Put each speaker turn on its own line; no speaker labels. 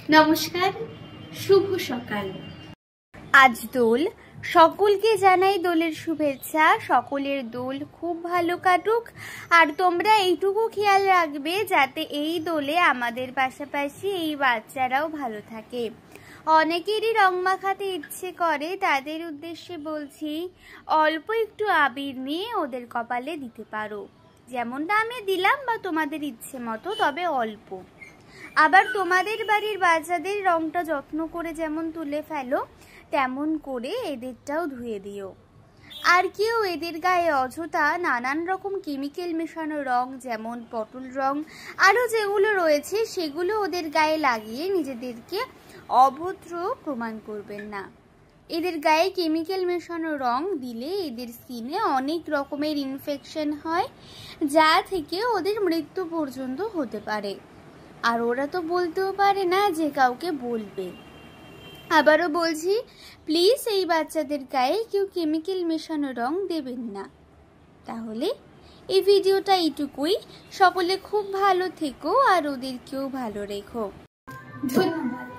নমস্কার, শুভ সকাল।
আজ দোল, সকলকে জানাই দোলের শুভেচ্ছা। সকলের দোল খুব ভালো কাটুক। আর তোমরা এইটুকু খেয়াল রাখবে যাতে এই দোলে আমাদের পাশাপাশি এই বাচ্চারাও ভালো থাকে। অনেকেরই রং মাখাতে ইচ্ছে করে, তাদের উদ্দেশ্যে বলছি অল্প একটু আবির নিয়ে ওদের কপালে দিতে পারো, যেমনটা আমি দিলাম বা তোমাদের ইচ্ছে মতো, তবে অল্প। আবার তোমাদের বাড়ির বাচ্চাদের রংটা যত্ন করে যেমন তুলে ফেলো, তেমন করে এদেরটাও ধুয়ে দিও। আর কেউ এদের গায়ে অযথা নানান রকম কেমিক্যাল মেশানো রং, যেমন পটল রং আরও যেগুলো রয়েছে, সেগুলো ওদের গায়ে লাগিয়ে নিজেদেরকে অভদ্র প্রমাণ করবেন না। এদের গায়ে কেমিক্যাল মেশানো রং দিলে এদের স্কিনে অনেক রকমের ইনফেকশন হয়, যা থেকে ওদের মৃত্যু পর্যন্ত হতে পারে। আর ওরা তো বলতেও পারে না যে কাউকে বলবে। আবারও বলছি, প্লিজ এই বাচ্চাদের গায়ে কেউ কেমিক্যাল মেশানো রং দেবেন না। তাহলে এই ভিডিওটা এইটুকুই। সকলে খুব ভালো থেকো আর ওদেরকেও ভালো রেখো।
ধন্যবাদ।